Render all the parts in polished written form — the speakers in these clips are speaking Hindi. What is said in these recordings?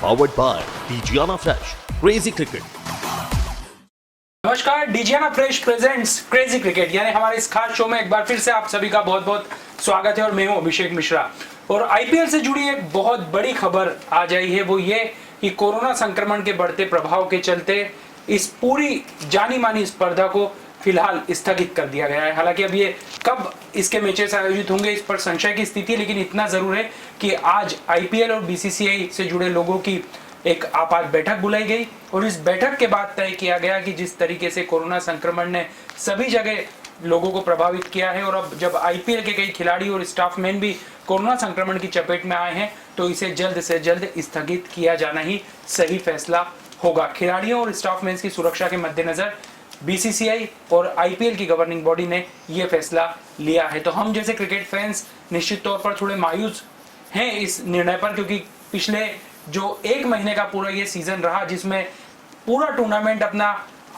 powered by Digiana Fresh. Crazy Cricket. नमस्कार, Digiana fresh presents crazy cricket यानी हमारे इस खास शो में एक बार फिर से आप सभी का बहुत बहुत स्वागत है और मैं हूं अभिषेक मिश्रा। और आईपीएल से जुड़ी एक बहुत बड़ी खबर आज आई है, वो ये कि कोरोना संक्रमण के बढ़ते प्रभाव के चलते इस पूरी जानी मानी स्पर्धा को फिलहाल स्थगित कर दिया गया है। हालांकि अब ये कब इसके मैचेस आयोजित होंगे इस पर संशय की स्थिति है, लेकिन इतना जरूर है कि आज आईपीएल और बीसीसीआई से जुड़े लोगों की एक आपात बैठक बुलाई गई और इस बैठक के बाद तय किया गया कि जिस तरीके से कोरोना संक्रमण ने सभी जगह लोगों को प्रभावित किया है और अब जब आईपीएल के कई खिलाड़ी और स्टाफमैन भी कोरोना संक्रमण की चपेट में आए हैं तो इसे जल्द से जल्द स्थगित किया जाना ही सही फैसला होगा। खिलाड़ियों और स्टाफमैन की सुरक्षा के मद्देनजर बीसीसीआई और आईपीएल की गवर्निंग बॉडी ने यह फैसला लिया है। तो हम जैसे क्रिकेट फैंस निश्चित तौर पर थोड़े मायूस हैं इस निर्णय पर, क्योंकि पिछले जो एक महीने का पूरा ये सीजन रहा जिसमें पूरा टूर्नामेंट अपना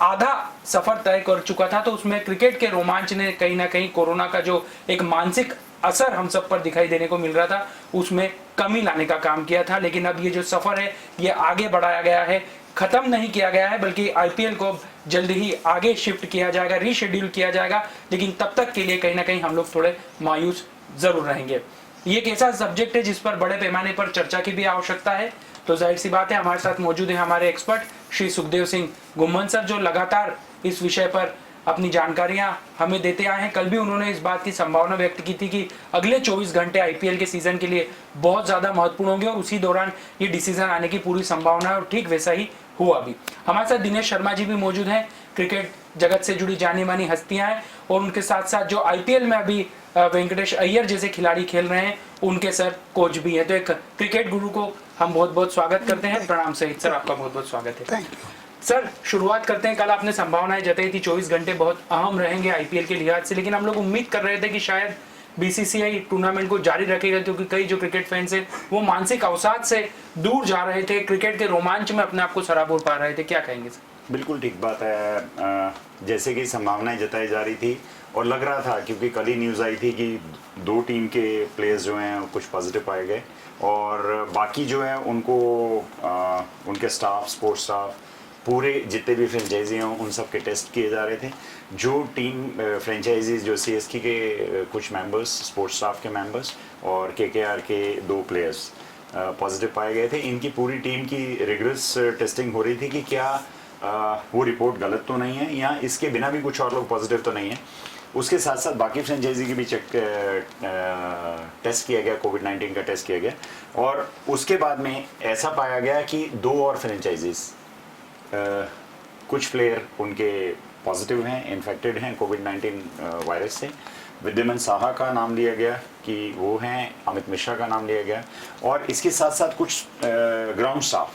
आधा सफर तय कर चुका था, तो उसमें क्रिकेट के रोमांच ने कहीं ना कहीं कोरोना का जो एक मानसिक असर हम सब पर दिखाई देने को मिल रहा था उसमें कमी लाने का काम किया था। लेकिन अब ये जो सफर है ये आगे बढ़ाया गया है, खत्म नहीं किया गया है, बल्कि आईपीएल को जल्द ही आगे शिफ्ट किया जाएगा, रीशेड्यूल किया जाएगा। लेकिन तब तक के लिए कहीं ना कहीं हम लोग थोड़े मायूस जरूर रहेंगे। ये एक ऐसा सब्जेक्ट है जिस पर बड़े पैमाने पर चर्चा की भी आवश्यकता है। तो जाहिर सी बात है हमारे साथ मौजूद है हमारे एक्सपर्ट श्री सुखदेव सिंह गुम्मन सर, जो लगातार इस विषय पर अपनी जानकारियां हमें देते आए हैं। कल भी उन्होंने इस बात की संभावना व्यक्त की थी कि अगले 24 घंटे आईपीएल के सीजन के लिए बहुत ज्यादा महत्वपूर्ण होंगे और उसी दौरान ये डिसीजन आने की पूरी संभावना है और ठीक वैसा ही हुआ भी। हमारे साथ दिनेश शर्मा जी भी मौजूद हैं, क्रिकेट जगत से जुड़ी जानी मानी हस्तियां हैं, और उनके साथ साथ जो आईपीएल में अभी वेंकटेश अय्यर जैसे खिलाड़ी खेल रहे हैं उनके सर कोच भी है। तो एक क्रिकेट गुरु को हम बहुत बहुत स्वागत करते हैं। प्रणाम सहित सर, आपका बहुत बहुत स्वागत है। सर, शुरुआत करते हैं। कल आपने संभावनाएं जताई थी 24 घंटे बहुत अहम रहेंगे आईपीएल के लिहाज से, लेकिन हम लोग उम्मीद कर रहे थे कि शायद बीसीसीआई टूर्नामेंट को जारी रखेगा, क्योंकि कई जो क्रिकेट फैंस हैं वो मानसिक अवसाद से दूर जा रहे थे, क्रिकेट के रोमांच में अपने आप को सराबोर पा रहे थे। क्या कहेंगे सर? बिल्कुल ठीक बात है। जैसे कि संभावनाएं जताई जा रही थी और लग रहा था, क्योंकि कल ही न्यूज़ आई थी कि 2 टीम के प्लेयर्स जो हैं कुछ पॉजिटिव पाए गए और बाकी जो है उनको उनके स्टाफ, स्पोर्ट्स स्टाफ, पूरे जितने भी फ्रेंचाइजी हैं उन सब के टेस्ट किए जा रहे थे। जो टीम फ्रेंचाइजीज जो सीएसके के कुछ मेंबर्स, स्पोर्ट्स स्टाफ के मेंबर्स और केकेआर के 2 प्लेयर्स पॉजिटिव पाए गए थे, इनकी पूरी टीम की रिगरस टेस्टिंग हो रही थी कि क्या वो रिपोर्ट गलत तो नहीं है या इसके बिना भी कुछ और लोग पॉजिटिव तो नहीं है। उसके साथ साथ बाकी फ्रेंचाइजी की भी टेस्ट किया गया, कोविड-19 का टेस्ट किया गया और उसके बाद में ऐसा पाया गया कि 2 और फ्रेंचाइजीज कुछ प्लेयर उनके पॉजिटिव हैं, इन्फेक्टेड हैं कोविड-19 वायरस से। विद्यमन साहा का नाम लिया गया कि वो हैं, अमित मिश्रा का नाम लिया गया और इसके साथ साथ कुछ ग्राउंड स्टाफ,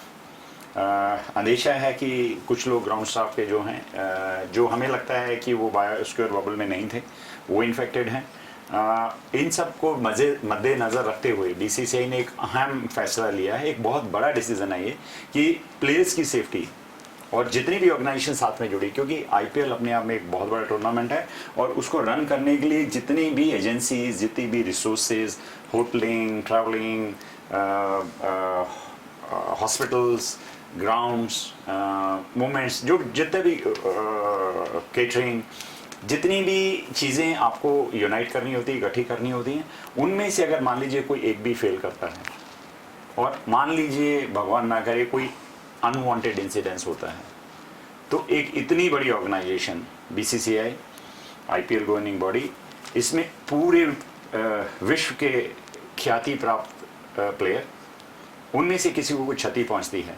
अंदेशा है कि कुछ लोग ग्राउंड स्टाफ के जो हैं जो हमें लगता है कि वो बायोस्क्योर बबल में नहीं थे, वो इन्फेक्टेड हैं। इन सब को मद्देनज़र रखते हुए बीसीसीआई ने एक अहम फैसला लिया है। एक बहुत बड़ा डिसीजन है ये कि प्लेयर्स की सेफ्टी और जितनी भी ऑर्गेनाइजेशन साथ में जुड़ी, क्योंकि आईपीएल अपने आप में एक बहुत बड़ा टूर्नामेंट है और उसको रन करने के लिए जितनी भी एजेंसीज, जितनी भी resources, होटलिंग, travelling, hospitals, grounds, movements, जो जितने भी केटरिंग, जितनी भी चीज़ें आपको यूनाइट करनी होती है, इकट्ठी करनी होती हैं, उनमें से अगर मान लीजिए कोई एक भी फेल करता है और मान लीजिए भगवान ना करे कोई अनवांटेड इंसिडेंस होता है, तो एक इतनी बड़ी organisation BCCI, IPL governing body, इसमें पूरे विश्व के ख्याति प्राप्त प्लेयर, उनमें से किसी को कोई क्षति पहुंचती है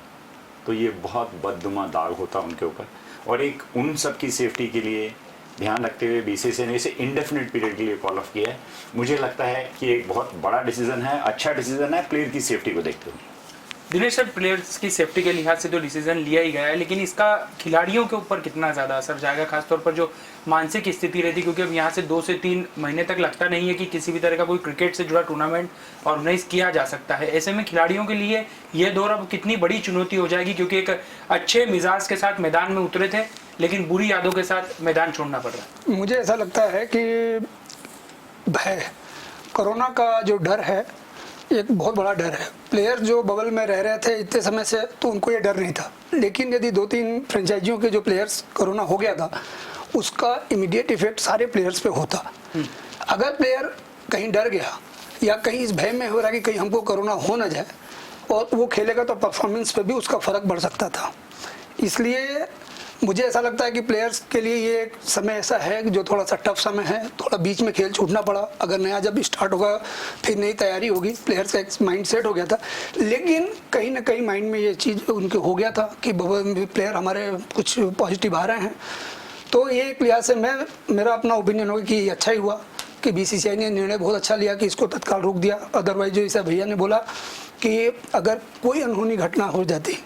तो ये बहुत बददुमा दाग होता उनके ऊपर। और एक उन सब की सेफ्टी के लिए ध्यान रखते हुए बीसीसीआई ने इसे इंडेफिनिट पीरियड के लिए कॉल ऑफ किया है। मुझे लगता है कि एक बहुत बड़ा डिसीजन है, अच्छा डिसीजन है प्लेयर की सेफ्टी को देखते हुए। दिनेश सर, प्लेयर्स की सेफ्टी के लिहाज से तो डिसीजन लिया ही गया है, लेकिन इसका खिलाड़ियों के ऊपर कितना ज़्यादा असर जाएगा, खासतौर पर जो मानसिक स्थिति रहती है, क्योंकि अब यहाँ से 2 से 3 महीने तक लगता नहीं है कि किसी भी तरह का कोई क्रिकेट से जुड़ा टूर्नामेंट ऑर्गेनाइज किया जा सकता है। ऐसे में खिलाड़ियों के लिए ये दौर अब कितनी बड़ी चुनौती हो जाएगी, क्योंकि एक अच्छे मिजाज के साथ मैदान में उतरे थे लेकिन बुरी यादों के साथ मैदान छोड़ना पड़ रहा है। मुझे ऐसा लगता है कि भय, कोरोना का जो डर है एक बहुत बड़ा डर है। प्लेयर जो बबल में रह रहे थे इतने समय से, तो उनको ये डर नहीं था। लेकिन यदि 2-3 फ्रेंचाइजियों के जो प्लेयर्स कोरोना हो गया था, उसका इमीडिएट इफेक्ट सारे प्लेयर्स पे होता। अगर प्लेयर कहीं डर गया या कहीं इस भय में हो रहा कि कहीं हमको कोरोना हो ना जाए और वो खेलेगा, तो परफॉर्मेंस पे भी उसका फ़र्क पड़ सकता था। इसलिए मुझे ऐसा लगता है कि प्लेयर्स के लिए ये एक समय ऐसा है कि जो थोड़ा सा टफ समय है, थोड़ा बीच में खेल छूटना पड़ा। अगर नया जब स्टार्ट होगा फिर नई तैयारी होगी, प्लेयर्स का एक माइंड सेट हो गया था। लेकिन कहीं ना कहीं माइंड में ये चीज़ उनके हो गया था कि प्लेयर हमारे कुछ पॉजिटिव आ रहे हैं। तो ये एक लिहाज से मेरा अपना ओपिनियन होगा कि अच्छा ही हुआ कि बीसीसीआई ने निर्णय बहुत अच्छा लिया कि इसको तत्काल रोक दिया। अदरवाइज जो ऐसा भैया ने बोला कि अगर कोई अनहोनी घटना हो जाती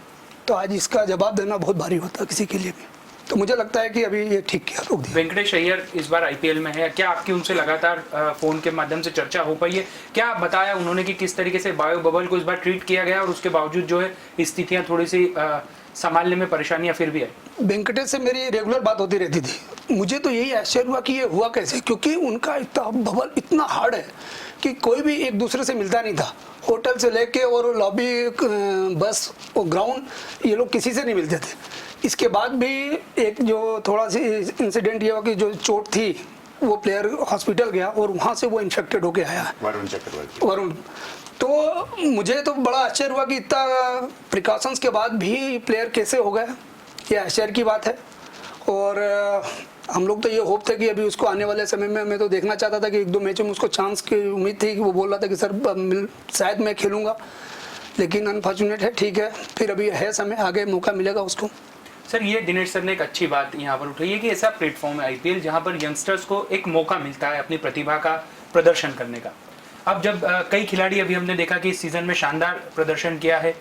तो आज इसका जवाब देना बहुत भारी होता किसी के लिए भी। तो मुझे लगता है कि अभी ये ठीक किया, रोक दिया। वेंकटेश अय्यर इस बार आईपीएल में है, क्या आपकी उनसे लगातार फोन के माध्यम से चर्चा हो पाई है? क्या बताया उन्होंने कि किस तरीके से बायो बबल को इस बार ट्रीट किया गया और उसके बावजूद जो है स्थितियां थोड़ी सी संभालने में परेशानियां फिर भी आई? वेंकटेश से मेरी रेगुलर बात होती रहती थी। मुझे तो यही आश्चर्य हुआ कि ये हुआ कैसे, क्योंकि उनका इतना बबल इतना हार्ड है कि कोई भी एक दूसरे से मिलता नहीं था। होटल से लेके और लॉबी, बस और ग्राउंड, ये लोग किसी से नहीं मिलते थे। इसके बाद भी एक जो थोड़ा सी इंसिडेंट ये हुआ कि जो चोट थी वो प्लेयर हॉस्पिटल गया और वहाँ से वो इन्फेक्टेड होके आया, वरुण। तो मुझे तो बड़ा आश्चर्य हुआ कि इतना प्रिकॉशंस के बाद भी प्लेयर कैसे हो गया, ये आश्चर्य की बात है। और हम लोग तो ये होप थे कि अभी उसको आने वाले समय में, मैं तो देखना चाहता था कि 1-2 मैचों में उसको चांस की उम्मीद थी कि वो बोल रहा था कि सर शायद मैं खेलूँगा, लेकिन अनफॉर्चुनेट है। ठीक है, फिर अभी है समय, आगे मौका मिलेगा उसको। सर, ये दिनेश सर ने एक अच्छी बात यहाँ पर उठाई है कि ऐसा प्लेटफॉर्म है आईपीएल जहाँ पर यंगस्टर्स को एक मौका मिलता है अपनी प्रतिभा का प्रदर्शन करने का। अब जब कई खिलाड़ी, अभी हमने देखा कि इस सीजन में शानदार प्रदर्शन किया है,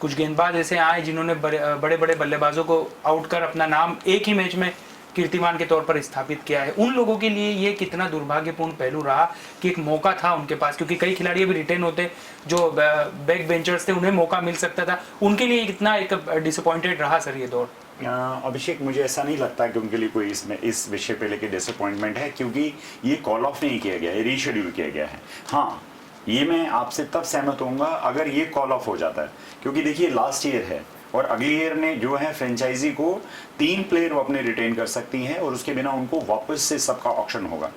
कुछ गेंदबाज ऐसे आए जिन्होंने बड़े बड़े बल्लेबाजों को आउट कर अपना नाम एक ही मैच में कीर्तिमान के तौर पर स्थापित किया है। उन लोगों के लिए ये कितना दुर्भाग्यपूर्ण पहलू रहा कि एक मौका था उनके पास, क्योंकि कई खिलाड़ी अभी रिटेन होते जो बैक बेंचर्स थे, उन्हें मौका मिल सकता था। उनके लिए कितना एक डिसअपॉइंटेड रहा सर ये दौर? अभिषेक, मुझे ऐसा नहीं लगता कि उनके लिए कोई इसमें इस विषय पे लेके डिसअपॉइंटमेंट है, क्योंकि ये कॉल ऑफ नहीं किया गया है, रीशेड्यूल किया गया है। हाँ, ये मैं आपसे तब सहमत होऊंगा अगर ये कॉल ऑफ हो जाता है, क्योंकि देखिए लास्ट ईयर है और अगली ईयर ने जो है फ्रेंचाइजी को 3 प्लेयर वो अपने रिटेन कर सकती हैं और उसके बिना उनको वापस से सबका ऑक्शन होगा।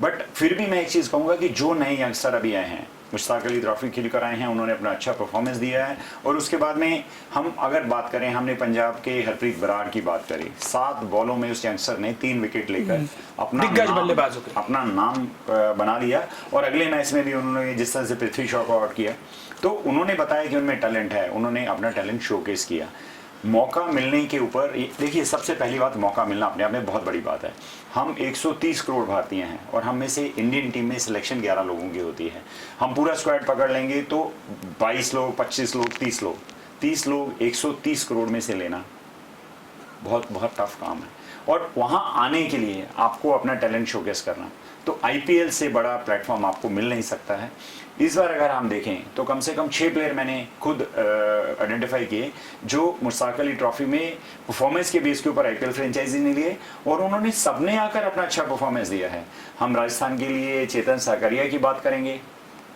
बट फिर भी मैं एक चीज़ कहूँगा कि जो नए यंगस्टर अभी आए हैं, मुश्ताक अली ट्रॉफी खेल कर आए हैं, उन्होंने अपना अच्छा परफॉर्मेंस दिया है। और उसके बाद में हम अगर बात करें, हमने पंजाब के हरप्रीत बराड़ की बात करी, 7 बॉलों में उस यंगस्टर ने 3 विकेट लेकर अपना नाम बना लिया। और अगले मैच में भी उन्होंने जिस तरह से पृथ्वी शॉ को आउट किया, तो उन्होंने बताया कि उनमें टैलेंट है, उन्होंने अपना टैलेंट शोकेस किया। मौका मिलने के ऊपर देखिए, सबसे पहली बात, मौका मिलना अपने आप में बहुत बड़ी बात है। हम 130 करोड़ भारतीय हैं और हम में से इंडियन टीम में सिलेक्शन 11 लोगों की होती है। हम पूरा स्क्वाड पकड़ लेंगे तो 22 लोग, 25 लोग, 30 लोग 130 करोड़ में से लेना बहुत बहुत टफ काम है। और वहाँ आने के लिए आपको अपना टैलेंट शोकेस करना, तो आईपीएल से बड़ा प्लेटफॉर्म आपको मिल नहीं सकता है। इस बार अगर हम देखें तो कम से कम 6 प्लेयर मैंने खुद आइडेंटिफाई किए जो मुश्ताक अली ट्रॉफी में परफॉर्मेंस के बेस के ऊपर आईपीएल फ्रेंचाइजी ने लिए और उन्होंने सबने आकर अपना अच्छा परफॉर्मेंस दिया है। हम राजस्थान के लिए चेतन साकरिया की बात करेंगे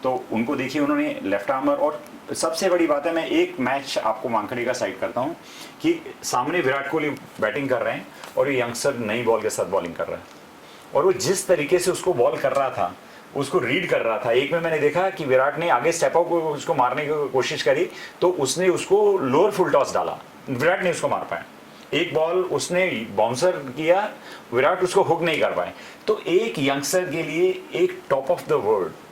तो उनको देखिए, उन्होंने लेफ्ट आर्मर, और सबसे बड़ी बात है, मैं एक मैच आपको वानखेड़े का साइड करता हूँ कि सामने विराट कोहली बैटिंग कर रहे हैं और ये यंगस्टर नई बॉल के साथ बॉलिंग कर रहा है और वो जिस तरीके से उसको बॉल कर रहा था, उसको रीड कर रहा था। एक में मैंने देखा कि विराट ने आगे स्टेप आउट को उसको मारने की कोशिश करी तो उसने उसको लोअर फुल टॉस डाला, विराट ने उसको मार पाया। एक बॉल उसने बाउंसर किया, विराट उसको हुक नहीं कर पाए। तो एक यंगस्टर के लिए एक top of the world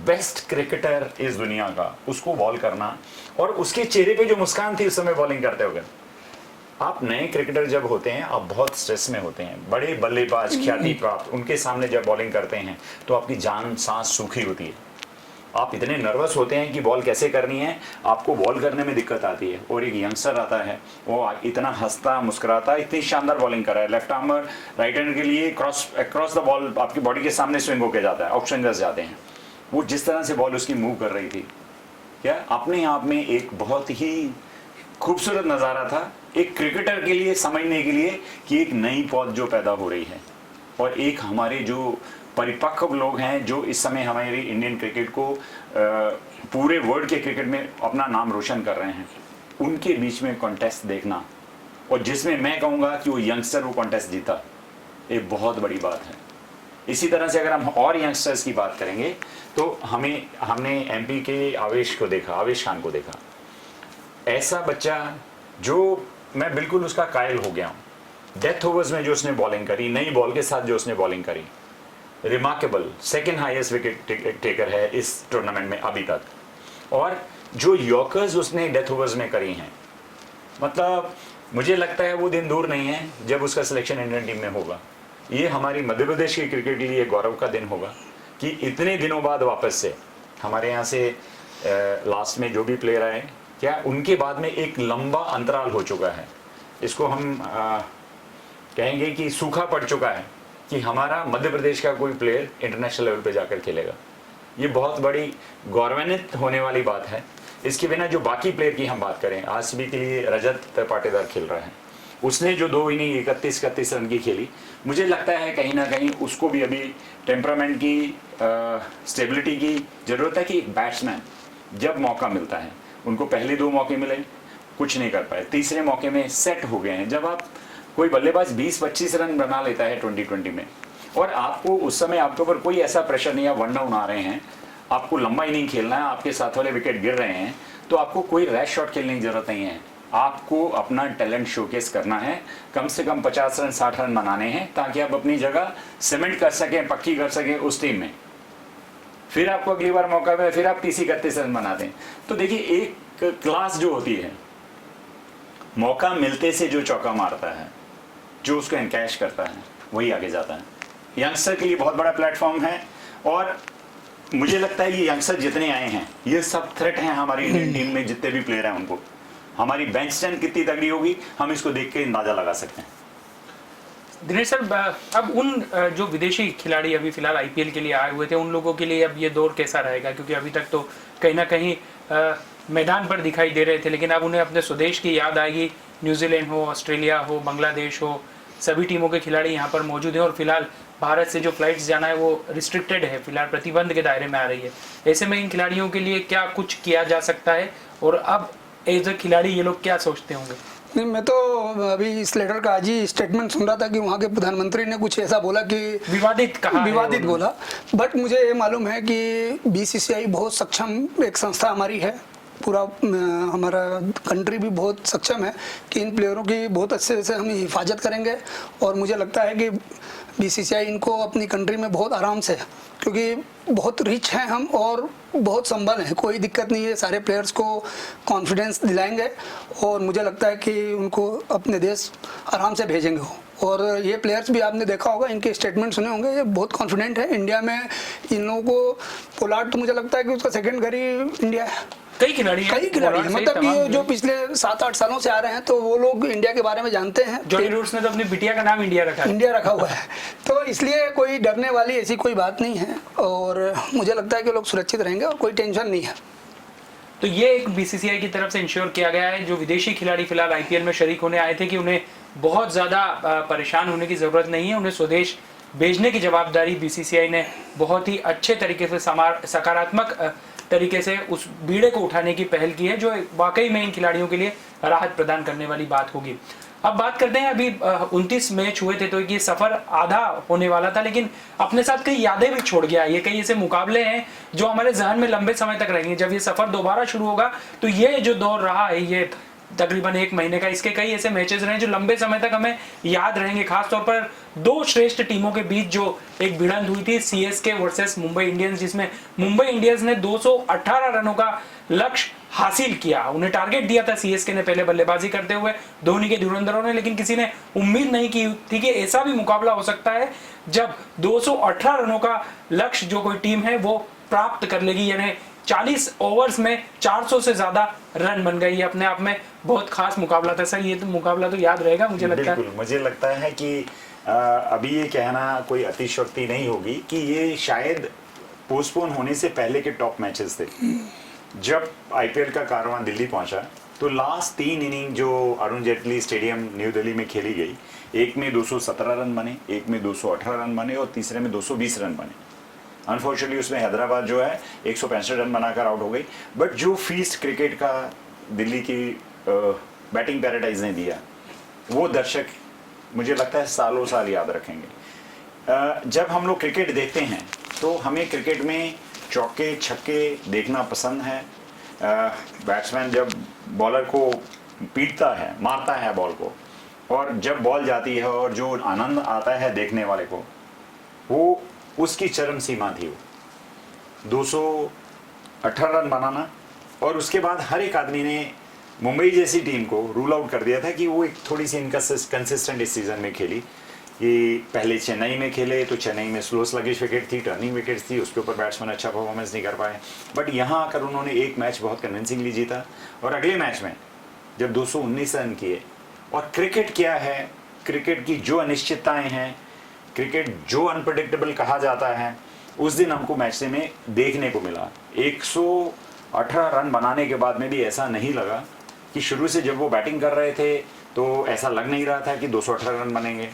best cricketer इस दुनिया का, उसको बॉल करना और उसके चेहरे पे जो मुस्कान थी उस समय बॉलिंग करते हुए। आप नए क्रिकेटर जब होते हैं आप बहुत स्ट्रेस में होते हैं, बड़े बल्लेबाज ख्याति प्राप्त उनके सामने जब बॉलिंग करते हैं तो आपकी जान सांस सूखी होती है, आप इतने नर्वस होते हैं कि बॉल कैसे करनी है, आपको बॉल करने में दिक्कत आती है। और एक यंगस्टर आता है, वो इतना हंसता मुस्कुराता, इतनी शानदार बॉलिंग कर रहा है, लेफ्ट आर्मर राइट हैंड के लिए क्रॉस द बॉल आपकी बॉडी के सामने स्विंग होकर जाता है, ऑप्शन जस जाते हैं। वो जिस तरह से बॉल उसकी मूव कर रही थी, क्या अपने आप में एक बहुत ही खूबसूरत नज़ारा था एक क्रिकेटर के लिए, समझने के लिए कि एक नई पौध जो पैदा हो रही है और एक हमारे जो परिपक्व लोग हैं जो इस समय हमारी इंडियन क्रिकेट को पूरे वर्ल्ड के क्रिकेट में अपना नाम रोशन कर रहे हैं, उनके बीच में कॉन्टेस्ट देखना, और जिसमें मैं कहूँगा कि वो यंगस्टर वो कॉन्टेस्ट जीता, एक बहुत बड़ी बात है। इसी तरह से अगर हम और यंगस्टर्स की बात करेंगे तो हमने एमपी के आवेश को देखा, आवेश खान को देखा, ऐसा बच्चा जो मैं बिल्कुल उसका कायल हो गया हूँ। डेथ ओवर्स में जो उसने बॉलिंग करी, नई बॉल के साथ जो उसने बॉलिंग करी, remarkable, second highest wicket taker है इस टूर्नामेंट में अभी तक। और जो यॉर्कर्स उसने डेथ ओवर्स में करी हैं, मतलब मुझे लगता है वो दिन दूर नहीं है जब उसका सिलेक्शन इंडियन टीम में होगा। ये हमारी मध्य प्रदेश के क्रिकेट के लिए गौरव का दिन होगा कि इतने दिनों बाद वापस से हमारे यहाँ से लास्ट में जो भी प्लेयर आए, क्या उनके बाद में एक लंबा अंतराल हो चुका है, इसको हम कहेंगे कि सूखा पड़ चुका है कि हमारा मध्य प्रदेश का कोई प्लेयर इंटरनेशनल लेवल पे जाकर खेलेगा। ये बहुत बड़ी गौरवान्वित होने वाली बात है। इसके बिना जो बाकी प्लेयर की हम बात करें, आरसीबी के लिए रजत पाटीदार खेल रहा है, उसने जो 2 इनिंग 31 रन की खेली, मुझे लगता है कहीं ना कहीं उसको भी अभी टेम्परामेंट की, स्टेबिलिटी की ज़रूरत है कि एक बैट्समैन जब मौका मिलता है, उनको पहले 2 मौके मिले, कुछ नहीं कर पाए, तीसरे मौके में सेट हो गए हैं। जब आप कोई बल्लेबाज 20-25 रन बना लेता है 2020 में, और आपको उस समय आपके ऊपर कोई ऐसा प्रेशर नहीं है, 1 डाउन आ रहे हैं, आपको लंबा इनिंग खेलना है, आपके साथ वाले विकेट गिर रहे हैं, तो आपको कोई रैश शॉट खेलने की जरूरत नहीं है। आपको अपना टैलेंट शोकेस करना है, कम से कम 50 रन 60 रन बनाने हैं, ताकि आप अपनी जगह सीमेंट कर सकें, पक्की कर सकें उस टीम में। फिर आपको अगली बार मौका मिले, फिर आप 30-31 रन बना दें। तो देखिए, एक क्लास जो होती है, मौका मिलते से जो चौका मारता है, जो उसको एनकैश करता है, वही आगे जाता है। यंगस्टर के लिए बहुत बड़ा प्लेटफॉर्म है, और मुझे लगता है ये यंगस्टर जितने आए हैं, ये सब थ्रेट हैं हमारी इंडियन टीम में, जितने भी प्लेयर हैं उनको। हमारी बेंच स्ट्रेंथ कितनी तगड़ी होगी, हम इसको देख के अंदाजा लगा सकते हैं। दिनेश सर, अब उन जो विदेशी खिलाड़ी अभी फिलहाल आईपीएल के लिए आए हुए थे, उन लोगों के लिए अब ये दौर कैसा रहेगा? क्योंकि अभी तक तो कहीं ना कहीं मैदान पर दिखाई दे रहे थे, लेकिन अब उन्हें अपने स्वदेश की याद आएगी। न्यूजीलैंड हो, ऑस्ट्रेलिया हो, बांग्लादेश हो, सभी टीमों के खिलाड़ी यहाँ पर मौजूद हैं, और फिलहाल भारत से जो फ्लाइट्स जाना है वो रिस्ट्रिक्टेड है, फिलहाल प्रतिबंध के दायरे में आ रही है। ऐसे में इन खिलाड़ियों के लिए क्या कुछ किया जा सकता है, और अब एज अ खिलाड़ी ये लोग क्या सोचते होंगे? नहीं, मैं तो अभी इस लेटर का आज ही स्टेटमेंट सुन रहा था कि वहाँ के प्रधानमंत्री ने कुछ ऐसा बोला कि विवादित बोला, बट मुझे ये मालूम है कि बीसीसीआई बहुत सक्षम एक संस्था हमारी है, पूरा हमारा कंट्री भी बहुत सक्षम है कि इन प्लेयरों की बहुत अच्छे से हम हिफाजत करेंगे। और मुझे लगता है कि बीसीसीआई इनको अपनी कंट्री में बहुत आराम से, क्योंकि बहुत रिच हैं हम और बहुत संबल है, कोई दिक्कत नहीं है, सारे प्लेयर्स को कॉन्फिडेंस दिलाएंगे, और मुझे लगता है कि उनको अपने देश आराम से भेजेंगे वो। और ये प्लेयर्स भी आपने देखा होगा, इनके स्टेटमेंट सुने होंगे, ये बहुत कॉन्फिडेंट है। इंडिया में इन लोगों को, पोलार्ड तो मुझे लगता है कि उसका सेकंड घर ही इंडिया है। कई खिलाड़ी मतलब ये जो पिछले 7-8 सालों से आ रहे हैं, तो वो लोग इंडिया के बारे में जानते हैं। जॉनी रूट्स ने तो अपनी बिटिया का नाम इंडिया रखा हुआ है, तो इसलिए कोई डरने वाली ऐसी कोई बात नहीं है, और मुझे लगता है कि लोग सुरक्षित रहेंगे और कोई टेंशन नहीं है। तो ये एक बीसीसीआई की तरफ से इंश्योर किया गया है। जो विदेशी खिलाड़ी फिलहाल आईपीएल में शरीक होने आए थे कि उन्हें बहुत ज़्यादा परेशान होने की ज़रूरत नहीं है, उन्हें स्वदेश भेजने की जवाबदारी बीसीसीआई ने बहुत ही अच्छे तरीके से, सकारात्मक तरीके से उस बीड़े को उठाने की पहल की है, जो वाकई में इन खिलाड़ियों के लिए राहत प्रदान करने वाली बात होगी। अब बात करते हैं, अभी 29 मैच हुए थे, तो ये सफर आधा होने वाला था, लेकिन अपने साथ कई यादें भी छोड़ गया। ये कई ऐसे मुकाबले हैं जो हमारे जहन में लंबे समय तक रहेंगे। जब ये सफर दोबारा शुरू होगा, तो ये जो दौर रहा है, ये तकरीबन 1 महीने का, इसके कई ऐसे मैचेस रहे जो लंबे समय तक हमें याद रहेंगे। खासतौर पर 2 श्रेष्ठ टीमों के बीच जो एक भिड़ंत हुई थी, सीएसके वर्सेस मुंबई इंडियंस, जिसमें मुंबई इंडियंस ने 218 रनों का लक्ष्य हासिल किया। उन्हें टारगेट दिया था सीएसके ने पहले बल्लेबाजी करते हुए धोनी के धुरंधरों ने, लेकिन किसी ने उम्मीद नहीं की थी कि ऐसा भी मुकाबला हो सकता है जब 218 रनों का लक्ष्य जो कोई टीम है वो प्राप्त कर लेगी। यानी 40 ओवर्स में 400 से ज्यादा रन बन गई। ये अपने आप में बहुत खास मुकाबला था। सर, ये तो मुकाबला तो याद रहेगा मुझे लगता है। बिल्कुल, मुझे लगता है कि अभी ये कहना कोई अतिशयोक्ति नहीं होगी कि ये शायद पोस्टपोन होने से पहले के टॉप मैचेस थे। जब आईपीएल का कारवां दिल्ली पहुंचा, तो लास्ट 3 इनिंग जो अरुण जेटली स्टेडियम न्यू दिल्ली में खेली गई, एक में 217 रन बने, एक में 218 रन बने और तीसरे में 220 रन बने। अनफॉर्चुनेटली उसमें हैदराबाद जो है 165 रन बनाकर आउट हो गई। बट जो फीस्ट क्रिकेट का दिल्ली की बैटिंग पैराडाइज ने दिया, वो दर्शक मुझे लगता है सालों साल याद रखेंगे। जब हम लोग क्रिकेट देखते हैं तो हमें क्रिकेट में चौके छक्के देखना पसंद है। बैट्समैन जब बॉलर को पीटता है, मारता है बॉल को, और जब बॉल जाती है और जो आनंद आता है देखने वाले को, वो उसकी चरम सीमा थी। वो 218 रन बनाना, और उसके बाद हर एक आदमी ने मुंबई जैसी टीम को रूल आउट कर दिया था कि वो एक थोड़ी सी इनकंसिस्टेंट इस सीजन में खेली। ये पहले चेन्नई में खेले तो चेन्नई में स्लो स्लगिश विकेट थी, टर्निंग विकेट्स थी, उसके ऊपर बैट्समैन अच्छा परफॉर्मेंस नहीं कर पाए। बट यहाँ आकर उन्होंने एक मैच बहुत कन्विंसिंगली जीता, और अगले मैच में जब 219 रन किए। और क्रिकेट क्या है, क्रिकेट की जो अनिश्चितताएं हैं, क्रिकेट जो अनप्रेडिक्टेबल कहा जाता है, उस दिन हमको मैच में देखने को मिला। 118 रन बनाने के बाद में भी ऐसा नहीं लगा कि शुरू से जब वो बैटिंग कर रहे थे तो ऐसा लग नहीं रहा था कि 218 रन बनेंगे,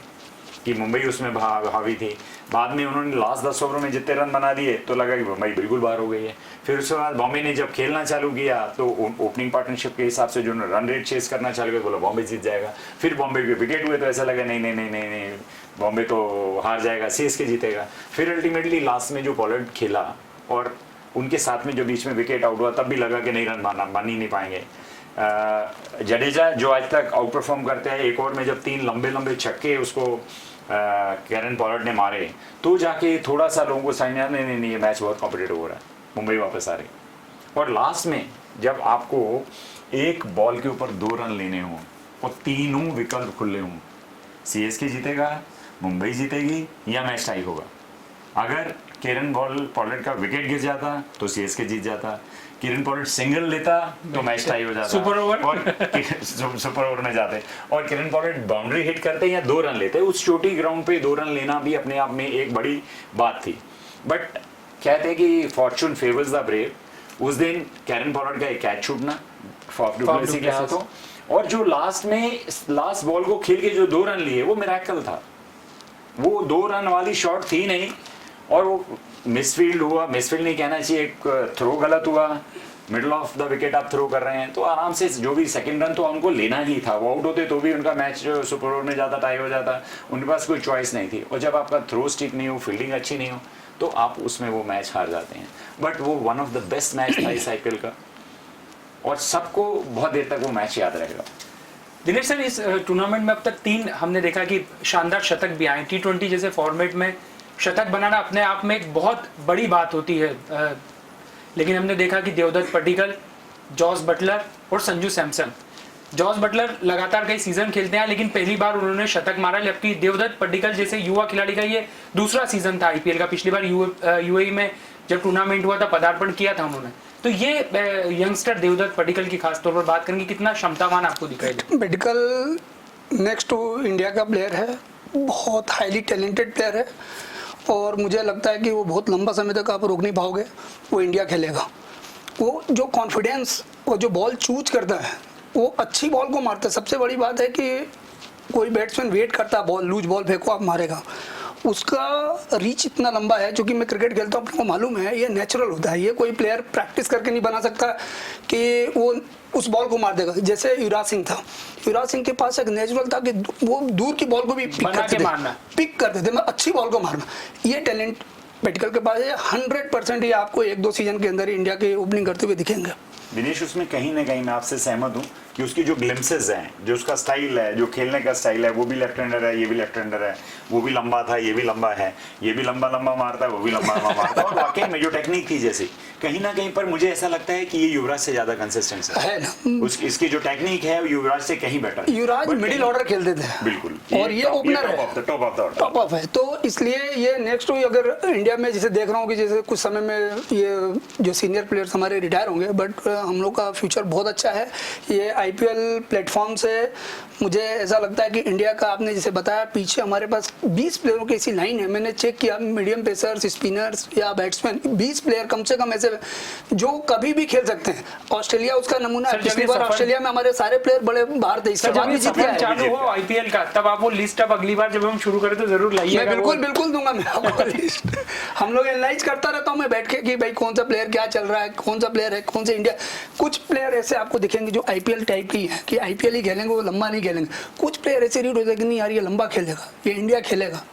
कि मुंबई उसमें हावी थी। बाद में उन्होंने लास्ट 10 ओवरों में जितने रन बना दिए तो लगा कि मुंबई बिल्कुल बाहर हो गई है। फिर उसके बाद बॉम्बे ने जब खेलना चालू किया तो ओपनिंग पार्टनरशिप के हिसाब से जो रन रेट चेस करना चालू किया, बोला बॉम्बे जीत जाएगा। फिर बॉम्बे के विकेट हुए तो ऐसा लगा नहीं नहीं नहीं नहीं नहीं बॉम्बे तो हार जाएगा, सीएसके जीतेगा। फिर अल्टीमेटली लास्ट में जो पॉलर्ड खेला और उनके साथ में जो बीच में विकेट आउट हुआ, तब भी लगा कि नहीं रन बन ही नहीं पाएंगे। जडेजा जो आज तक आउट परफॉर्म करते हैं, एक ओवर में जब 3 लंबे लंबे छक्के उसको कैरन पॉलर्ड ने मारे, तो जाके थोड़ा सा लोगों को समझ आया नहीं ये मैच बहुत कॉम्पिटिटिव हो रहा है, मुंबई वापस आ रही। और लास्ट में जब आपको एक बॉल के ऊपर 2 रन लेने हों और तीनों विकल्प खुले हों, सीएसके जीतेगा, मुंबई जीतेगी या मैच टाई होगा। अगर कैरन पॉलर्ड का विकेट गिर जाता तो सीएसके जीत जाता, किरण पॉलर्ड सिंगल लेता तो मैच टाई हो जाता, सुपर ओवर और सुपर ओवर में जाते, और किरण पॉलर्ड बाउंड्री हिट करते या 2 रन लेते। उस छोटी ग्राउंड पे 2 रन लेना भी अपने आप में एक बड़ी बात थी। बट कहते हैं कि फॉर्चून फेवर्स द ब्रेव। उस दिन कैरन पॉलर्ड का एक कैच छूटना फाफ डु प्लेसिस के हाथों, और जो लास्ट बॉल को खेल के जो 2 रन लिए, वो मिरेकल था। वो 2 रन वाली शॉट थी नहीं, और वो मिसफील्ड हुआ, मिसफील्ड नहीं कहना चाहिए, एक थ्रो गलत हुआ, मिडल ऑफ द विकेट आप थ्रो कर रहे हैं, तो आराम से जो भी सेकंड रन तो उनको लेना ही था। वो आउट होते तो भी उनका मैच सुपर ओवर में जाता, टाई हो जाता, उनके पास कोई चॉइस नहीं थी। और जब आपका थ्रो स्टिक नहीं हो, फील्डिंग अच्छी नहीं हो, तो आप उसमें वो मैच हार जाते हैं। बट वो one of the best match था इस आईपीएल का, और सबको बहुत देर तक वो मैच याद रहेगा। दिनेश सर, इस टूर्नामेंट में अब तक 3 हमने देखा कि शानदार शतक भी आए। T20 जैसे फॉर्मेट में शतक बनाना अपने आप में एक बहुत बड़ी बात होती है, लेकिन हमने देखा कि देवदत्त पड्डीकल, जॉस बटलर और संजू सैमसन। जॉस बटलर लगातार कई सीजन खेलते हैं, लेकिन पहली बार उन्होंने शतक मारा, जबकि देवदत्त पड्डीकल जैसे युवा खिलाड़ी का ये दूसरा सीजन था आईपीएल का। पिछली बार यूएई में जब टूर्नामेंट हुआ था पदार्पण किया था उन्होंने। तो ये यंगस्टर देवदत्त पड्डीकल की खासतौर पर बात करेंगे, कितना क्षमतावान आपको दिखाई दे? पड्डीकल नेक्स्ट टू इंडिया का प्लेयर है, बहुत हाईली टैलेंटेड प्लेयर है, और मुझे लगता है कि वो बहुत लंबा समय तक आप रोक नहीं पाओगे, वो इंडिया खेलेगा। वो जो कॉन्फिडेंस, वो जो बॉल चूज करता है, वो अच्छी बॉल को मारता है। सबसे बड़ी बात है कि कोई बैट्समैन वेट करता है, बॉल लूज बॉल फेंको आप मारेगा, उसका रीच इतना लंबा है। जो कि मैं क्रिकेट खेलता हूँ, अपने को मालूम है, ये नेचुरल होता है। ये कोई प्लेयर प्रैक्टिस करके नहीं बना सकता कि वो उस बॉल को मार देगा। जैसे युवराज सिंह था, युवराज सिंह के पास एक नेचुरल था कि वो दूर की बॉल को भी पिक करते थे, मतलब अच्छी बॉल को मारना। ये टैलेंट पड्डीकल के पास है। 100% ये आपको 1-2 सीजन के अंदर इंडिया के ओपनिंग करते हुए दिखेंगे। दिनेश, उसमें कहीं ना कहीं मैं आपसे सहमत हूँ कि उसकी जो ग्लिम्सेस हैं, जो उसका स्टाइल है, जो खेलने का स्टाइल है, वो भी लेफ्ट हैंडर है, ये भी लेफ्ट हैंडर है, वो भी लंबा था, ये भी लंबा है, ये भी लंबा लंबा मारता है, वो भी लंबा लंबा मारता है। और वाकई में जो टेक्निक थी, जैसे कहीं ना कहीं पर मुझे ऐसा लगता है कि ये युवराज से ज्यादा कंसिस्टेंस है ना। इसकी जो टेक्निक है वो युवराज से कहीं बेटर। युवराज मिडिल ऑर्डर खेलते थे बिल्कुल, और ये ओपनर है, टॉप ऑफ है। तो इसलिए ये नेक्स्ट अगर इंडिया में जैसे देख रहा हूँ कि जैसे कुछ समय में ये जो सीनियर प्लेयर्स हमारे रिटायर होंगे, बट हम लोग का फ्यूचर बहुत अच्छा है। ये आईपीएल प्लेटफॉर्म से मुझे ऐसा लगता है कि इंडिया का, आपने जैसे बताया, पीछे हमारे पास 20 प्लेयरों की ऐसी लाइन है। मैंने चेक किया, मीडियम पेसर्स, स्पिनर्स या बैट्समैन, 20 प्लेयर कम से कम ऐसे ऐसे जो कभी भी खेल सकते हैं। ऑस्ट्रेलिया उसका नमूना है। सर, जब पिछली ये बार सफर- ऑस्ट्रेलिया में हमारे सारे प्लेयर बड़े बाहर थे, इसके सर, बाद जब भी ये जीत सफर गए। चालू हो आईपीएल का, तब आप वो लिस्ट अब अगली बार जब हम शुरू करें तो जरूर लाइएगा। मैं बिल्कुल दूंगा मैं आपको लिस्ट। हम लोग एनालाइज करता रहता हूँ मैं बैठ के कि भाई कौन सा प्लेयर क्या चल रहा है, कौन सा प्लेयर है, कौन से इंडिया। कुछ प्लेयर ऐसे आपको दिखेंगे जो आईपीएल टाइप की है कि आईपीएल ही खेलेंगे, वो लंबा नहीं खेलेंगे। कुछ प्लेयर ऐसे रीड हो जाएंगे नहीं यार ये लंबा खेलेगा, ये इंडिया खेलेगा।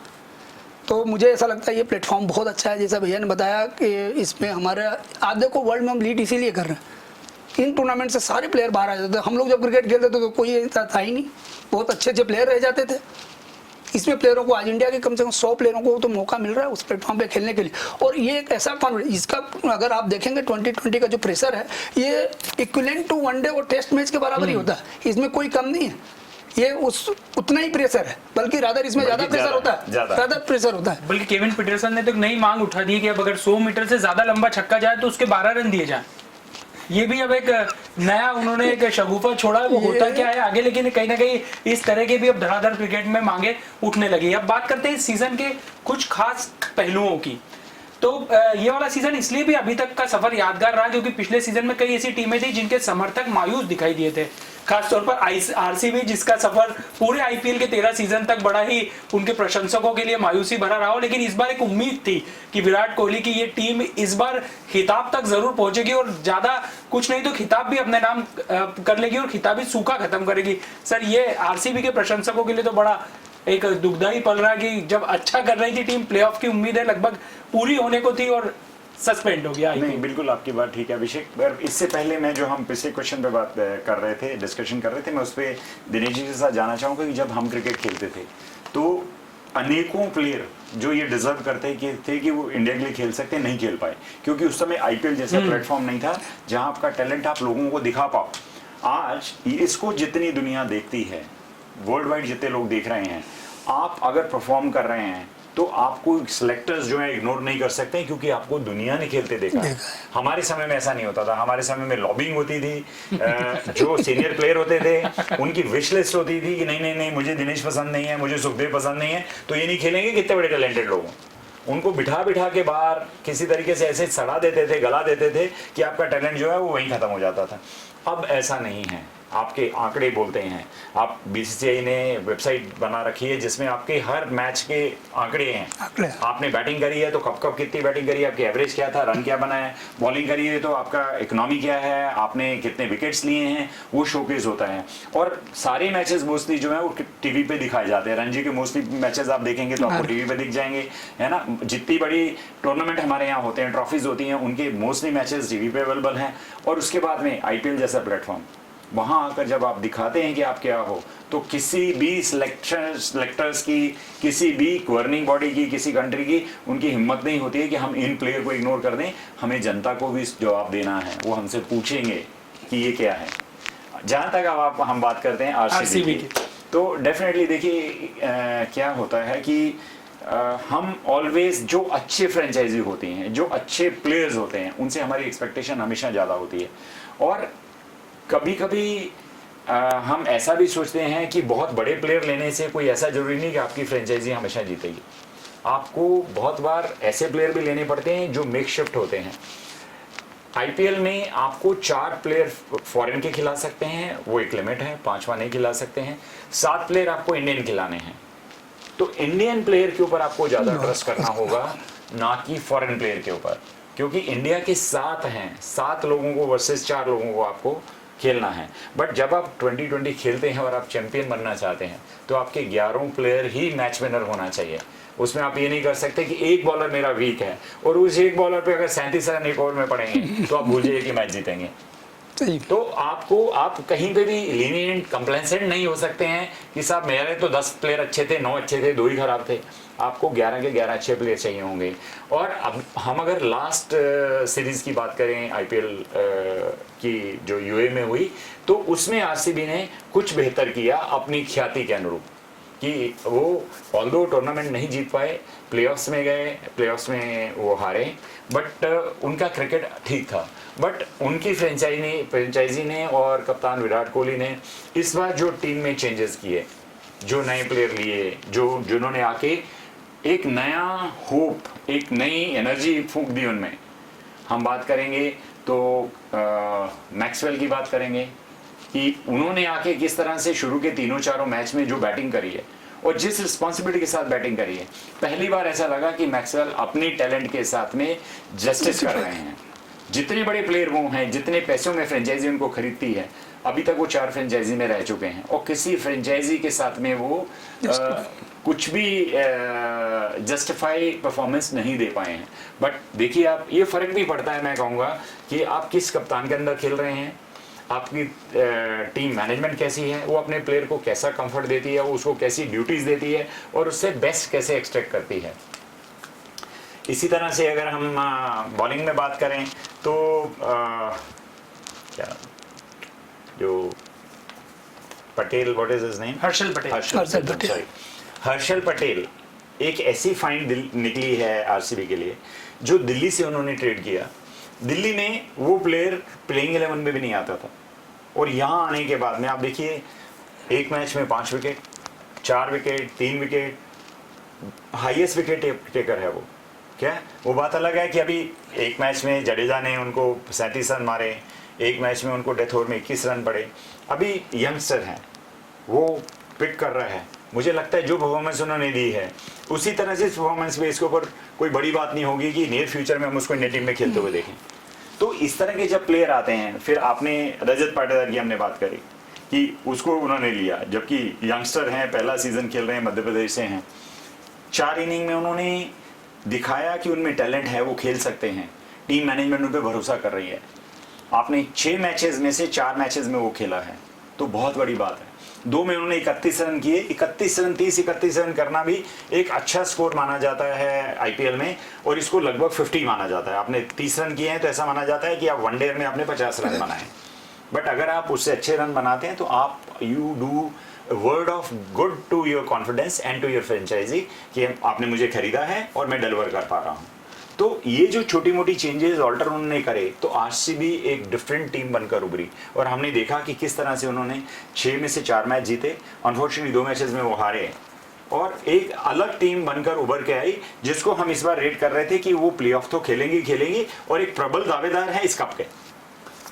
तो मुझे ऐसा लगता है ये प्लेटफॉर्म बहुत अच्छा है। जैसा भैया ने बताया कि इसमें हमारा आप देखो वर्ल्ड में हम लीड इसीलिए कर रहे हैं, इन टूर्नामेंट से सारे प्लेयर बाहर आ जाते थे। हम लोग जब क्रिकेट खेलते थे तो कोई ऐसा था ही नहीं, बहुत अच्छे अच्छे प्लेयर रह जाते थे। इसमें प्लेयरों को आज इंडिया के कम से कम 100 प्लेयरों को तो मौका मिल रहा है उस प्लेटफॉर्म पे खेलने के लिए। और ये एक ऐसा कॉन्फिडेंस, इसका अगर आप देखेंगे 2020 का जो प्रेशर है ये इक्विवेलेंट टू वनडे और टेस्ट मैच के बराबर ही होता है, इसमें कोई कम नहीं है। ये उतना ही प्रेशर है, बल्कि रादर इसमें ज्यादा प्रेशर होता है, ज्यादा प्रेशर होता है। बल्कि केविन पीटरसन ने तो एक नई मांग उठा दी कि अब अगर 100 मीटर से ज्यादा लंबा छक्का जाए तो उसके 12 रन दिए जाए। ये भी अब एक नया उन्होंने एक शगुफा छोड़ा है, वो होता क्या है आगे, लेकिन कहीं ना कहीं इस तरह के भी अब धड़ाधड़ क्रिकेट में मांगे उठने लगी। अब बात करते हैं इस सीजन के कुछ खास पहलुओं की। तो ये वाला सीजन इसलिए भी अभी तक का सफर यादगार रहा क्योंकि पिछले सीजन में कई ऐसी टीमें थी जिनके समर्थक मायूस दिखाई दिए थे, खासतौर पर आरसीबी जिसका सफर पूरे आईपीएल के 13 सीजन तक बड़ा ही उनके प्रशंसकों के लिए मायूसी भरा रहा हो। लेकिन इस बार एक उम्मीद थी कि विराट कोहली की ये टीम इस बार खिताब तक जरूर पहुंचेगी और ज्यादा कुछ नहीं तो खिताब भी अपने नाम कर लेगी और खिताबी सूखा खत्म करेगी। सर, ये आरसीबी के प्रशंसकों के लिए तो बड़ा एक दुखदाई पल रहा कि जब अच्छा कर रही थी टीम, प्लेऑफ की उम्मीदें लगभग पूरी होने को थी और सस्पेंड हो गया। नहीं, बिल्कुल आपकी बात ठीक है अभिषेक। पर इससे पहले मैं जो हम पिछले क्वेश्चन पे बात कर रहे थे, डिस्कशन कर रहे थे, मैं उस पर दिनेश जी के साथ जाना चाहूँगा कि जब हम क्रिकेट खेलते थे तो अनेकों प्लेयर जो ये डिजर्व करते थे कि वो इंडिया के लिए खेल सकते नहीं खेल पाए क्योंकि उस समय आईपीएल जैसा प्लेटफॉर्म नहीं था जहाँ आपका टैलेंट आप लोगों को दिखा पाओ। आज इसको जितनी दुनिया देखती है, वर्ल्ड वाइड जितने लोग देख रहे हैं, आप अगर परफॉर्म कर रहे हैं तो आपको सिलेक्टर्स जो है इग्नोर नहीं कर सकते क्योंकि आपको दुनिया ने खेलते देखा है। हमारे समय में ऐसा नहीं होता था। हमारे समय में लॉबिंग होती थी, जो सीनियर प्लेयर होते थे उनकी विश लिस्ट होती थी कि नहीं मुझे दिनेश पसंद नहीं है, मुझे सुखदेव पसंद नहीं है, तो ये नहीं खेलेंगे। कितने बड़े टैलेंटेड लोग उनको बिठा के बाहर किसी तरीके से ऐसे सड़ा देते थे, गला देते थे कि आपका टैलेंट जो है वो वहीं खत्म हो जाता था। अब ऐसा नहीं है, आपके आंकड़े बोलते हैं। आप बीसीसीआई ने वेबसाइट बना रखी है जिसमें आपके हर मैच के आंकड़े हैं। आपने बैटिंग करी है तो कब कितनी बैटिंग करी है, आपकी एवरेज क्या था, रन क्या बना है, बॉलिंग करी है तो आपका इकोनॉमी क्या है, आपने कितने विकेट्स लिए हैं, वो शोकेस होता है। और सारे मैचेस मोस्टली जो है वो टीवी पे दिखाए जाते हैं। रणजी के मोस्टली मैचेस आप देखेंगे तो आपको टीवी पे दिख जाएंगे, है ना। जितनी बड़ी टूर्नामेंट हमारे यहाँ होते हैं, ट्रॉफीज होती हैं, उनके मोस्टली मैचेस टीवी पे अवेलेबल हैं। और उसके बाद में आईपीएल जैसा प्लेटफॉर्म, वहां आकर जब आप दिखाते हैं कि आप क्या हो, तो किसी भी सिलेक्टर्स की, किसी भी गवर्निंग बॉडी की, किसी कंट्री की उनकी हिम्मत नहीं होती है कि हम इन प्लेयर को इग्नोर कर दें। हमें जनता को भी जवाब देना है, वो हमसे पूछेंगे कि ये क्या है। जहां तक अब हम बात करते हैं आरसीबी की, तो डेफिनेटली देखिए क्या होता है कि हम ऑलवेज जो अच्छे फ्रेंचाइजी होती हैं, जो अच्छे प्लेयर्स होते हैं, उनसे हमारी एक्सपेक्टेशन हमेशा ज़्यादा होती है। और कभी कभी हम ऐसा भी सोचते हैं कि बहुत बड़े प्लेयर लेने से कोई ऐसा जरूरी नहीं कि आपकी फ्रेंचाइजी हमेशा जीतेगी। आपको बहुत बार ऐसे प्लेयर भी लेने पड़ते हैं जो मेकशिफ्ट होते हैं। आईपीएल में आपको 4 प्लेयर फॉरेन के खिला सकते हैं, वो एक लिमिट है, 5वां नहीं खिला सकते हैं। 7 प्लेयर आपको इंडियन खिलाने हैं, तो इंडियन प्लेयर के ऊपर आपको ज्यादा ट्रस्ट करना होगा ना कि फॉरेन प्लेयर के ऊपर, क्योंकि इंडिया के 7 हैं, 7 लोगों को वर्सेस 4 लोगों को आपको खेलना है। बट जब आप 2020 खेलते हैं और आप चैंपियन बनना चाहते हैं तो आपके 11 प्लेयर ही मैच विनर होना चाहिए। उसमें आप ये नहीं कर सकते कि एक बॉलर मेरा वीक है और उस एक बॉलर पे अगर 37 रन एक ओवर में पड़ेंगे तो आप भूल जाइए कि मैच जीतेंगे। तो आप कहीं पे भी लीनिएंट कंप्लेसेंट नहीं हो सकते हैं कि साहब मेरे तो 10 प्लेयर अच्छे थे, 9 अच्छे थे, 2 ही खराब थे। आपको 11 के 11 अच्छे प्लेयर चाहिए होंगे। और अब हम अगर लास्ट सीरीज की बात करें आईपीएल की जो यूए में हुई, तो उसमें आरसीबी ने कुछ बेहतर किया अपनी ख्याति के अनुरूप कि वो ऑल्दो टूर्नामेंट नहीं जीत पाए, प्लेऑफ्स में गए, प्लेऑफ्स में वो हारे, बट उनका क्रिकेट ठीक था। बट उनकी फ्रेंचाइजी ने और कप्तान विराट कोहली ने इस बार जो टीम में चेंजेस किए, जो नए प्लेयर लिए, जिन्होंने आके एक नया होप, एक नई एनर्जी फूंक दी उनमें, हम बात करेंगे तो मैक्सवेल की बात करेंगे कि उन्होंने आके किस तरह से शुरू के तीनों चारों मैच में जो बैटिंग करी है और जिस रिस्पॉन्सिबिलिटी के साथ बैटिंग करी है, पहली बार ऐसा लगा कि मैक्सवेल अपनी टैलेंट के साथ में जस्टिस कर रहे हैं। जितने बड़े प्लेयर वो हैं, जितने पैसों में फ्रेंचाइजी उनको खरीदती है, अभी तक वो 4 फ्रेंचाइजी में रह चुके हैं और किसी फ्रेंचाइजी के साथ में वो कुछ भी जस्टिफाई परफॉर्मेंस नहीं दे पाए हैं। बट देखिए आप, ये फर्क भी पड़ता है, मैं कहूँगा कि आप किस कप्तान के अंदर खेल रहे हैं, आपकी टीम मैनेजमेंट कैसी है, वो अपने प्लेयर को कैसा कंफर्ट देती है, वो उसको कैसी ड्यूटीज देती है और उससे बेस्ट कैसे एक्सट्रैक्ट करती है। इसी तरह से अगर हम बॉलिंग में बात करें तो क्या जो Patel, what is his name, Harshal Patel, Harshal Patel एक ऐसी फाइंड निकली है आरसीबी के लिए, जो दिल्ली से उन्होंने ट्रेड किया। दिल्ली में वो प्लेयर प्लेइंग 11 में भी नहीं आता था और यहाँ आने के बाद में आप देखिए, एक मैच में 5 wicket, 4 wicket, 3 wicket, highest wicket taker है वो। क्या वो बात अलग है कि अभी एक मैच में जडेजा ने उनको 37 रन मारे, एक मैच में उनको डेथ ओवर में 21 रन पड़े। अभी यंगस्टर हैं, वो पिक कर रहा है। मुझे लगता है जो परफॉर्मेंस उन्होंने दी है उसी तरह से इस परफॉर्मेंस में इसके ऊपर कोई बड़ी बात नहीं होगी कि नियर फ्यूचर में हम उसको इंडिया टीम में खेलते हुए देखें। तो इस तरह के जब प्लेयर आते हैं, फिर आपने रजत पाटीदार की हमने बात करी कि उसको उन्होंने लिया, जबकि यंगस्टर हैं, पहला सीजन खेल रहे हैं, मध्य प्रदेश से हैं। 4 इनिंग में उन्होंने दिखाया कि उनमें टैलेंट है, वो खेल सकते हैं। टीम मैनेजमेंट उन पर भरोसा कर रही है। आपने 6 मैचेस में से 4 मैचेस में वो खेला है, तो बहुत बड़ी बात है। 2 में उन्होंने 31 रन किए। 31 रन 30-31 रन करना भी एक अच्छा स्कोर माना जाता है आईपीएल में, और इसको लगभग 50 माना जाता है। आपने 30 रन किए हैं तो ऐसा माना जाता है कि आप वनडे में आपने 50 रन बनाए। बट अगर आप उससे अच्छे रन बनाते हैं तो आप you do word of good to your confidence and to your franchisee कि आपने मुझे खरीदा है और मैं डिलीवर कर पा रहा हूँ। तो ये जो छोटी मोटी चेंजेस ऑल्टर उन्होंने करे तो आरसीबी एक डिफरेंट टीम बनकर उभरी, और हमने देखा कि किस तरह से उन्होंने 6 में से 4 मैच जीते। अनफॉर्चुनेटली 2 मैचेस में वो हारे और एक अलग टीम बनकर उभर के आई, जिसको हम इस बार रेट कर रहे थे कि वो प्लेऑफ तो खेलेंगे और एक प्रबल दावेदार है इस कप के।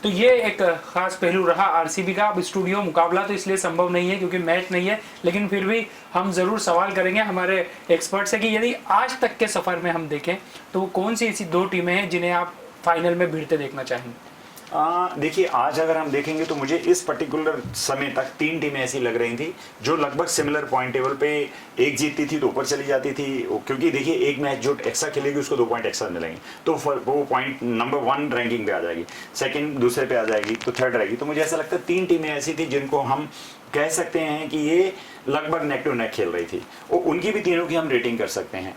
तो ये एक खास पहलू रहा आरसीबी का। अब स्टूडियो मुकाबला तो इसलिए संभव नहीं है क्योंकि मैच नहीं है, लेकिन फिर भी हम ज़रूर सवाल करेंगे हमारे एक्सपर्ट से कि यदि आज तक के सफ़र में हम देखें तो वो कौन सी ऐसी 2 टीमें हैं जिन्हें आप फाइनल में भिड़ते देखना चाहेंगे। देखिए, आज अगर हम देखेंगे तो मुझे इस पर्टिकुलर समय तक 3 टीमें ऐसी लग रही थी जो लगभग सिमिलर पॉइंट टेबल पे, एक जीतती थी तो ऊपर चली जाती थी, क्योंकि देखिए एक मैच जो एक्स्ट्रा खेलेगी उसको 2 पॉइंट एक्स्ट्रा मिलेंगे, तो वो पॉइंट नंबर 1 रैंकिंग पे आ जाएगी, सेकंड दूसरे पे आ जाएगी, तो थर्ड रहेगी। तो मुझे ऐसा लगता है 3 टीमें ऐसी थी जिनको हम कह सकते हैं कि ये लगभग नेक टू नेक खेल रही थी, और उनकी भी तीनों की हम रेटिंग कर सकते हैं।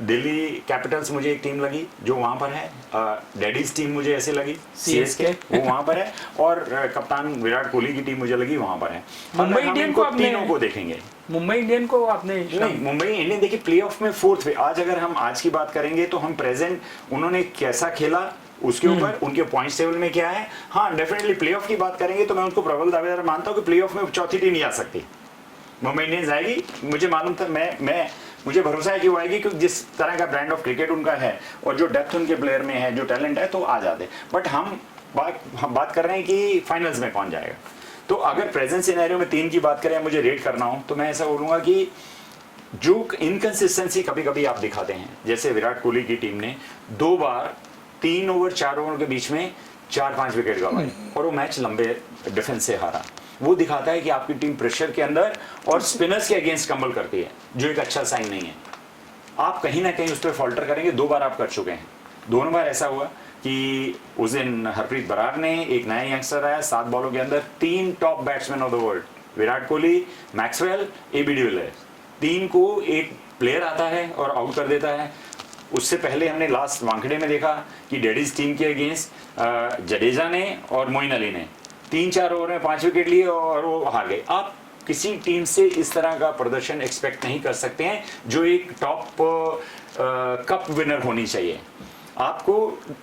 दिल्ली कैपिटल्स मुझे एक टीम लगी जो वहाँ पर है, डैडीज टीम मुझे ऐसे लगी सीएसके, वो वहाँ पर है, और कप्तान विराट कोहली की टीम मुझे लगी वहाँ पर है। मुंबई इंडियन को तीनों को देखेंगे, मुंबई इंडियन को आपने नहीं, मुंबई इंडियन देखिए प्लेऑफ में 4th पे। आज अगर हम आज की बात करेंगे तो हम प्रेजेंट उन्होंने कैसा खेला उसके ऊपर, उनके पॉइंट्स टेबल में क्या है। हाँ, डेफिनेटली प्लेऑफ की बात करेंगे तो मैं उनको प्रबल दावेदार मानता हूँ कि प्लेऑफ में 4थी टीम नहीं आ सकती, मुंबई इंडियंस आएगी। मुझे मालूम था, मुझे भरोसा है कि वो आएगी, क्योंकि जिस तरह का ब्रांड ऑफ क्रिकेट उनका है और जो डेप्थ उनके प्लेयर में है, जो टैलेंट है, तो आ जाते। बट हम बात कर रहे हैं कि फाइनल्स में कौन जाएगा। तो अगर प्रेजेंट सिनेरियो में 3 की बात करें, मुझे रेट करना हो तो मैं ऐसा बोलूँगा कि जो इनकंसिस्टेंसी कभी कभी आप दिखाते हैं, जैसे विराट कोहली की टीम ने 2 बार 3 ओवर 4 ओवर के बीच में 4-5 विकेट गंवाए और वो मैच लंबे डिफेंस से हारा, वो दिखाता है कि आपकी टीम प्रेशर के अंदर और स्पिनर्स के अगेंस्ट कम्बल करती है, जो एक अच्छा साइन नहीं है। आप कहीं ना कहीं उस पर फॉल्टर करेंगे। 2 बार आप कर चुके हैं। दोनों बार ऐसा हुआ कि उस दिन हरप्रीत बरार ने, एक नया यंगस्टर आया 7 बॉलों के अंदर, 3 top batsman of the world, Virat Kohli, Maxwell, AB de Villiers, 3 को एक प्लेयर आता है और आउट कर देता है। उससे पहले हमने लास्ट वानखेड़े में देखा कि डैडीज टीम के अगेंस्ट जडेजा ने और मोइन अली ने 3-4 ओवर में 5 विकेट लिए और वो हार गए। आप किसी टीम से इस तरह का प्रदर्शन एक्सपेक्ट नहीं कर सकते हैं जो एक टॉप कप विनर होनी चाहिए। आपको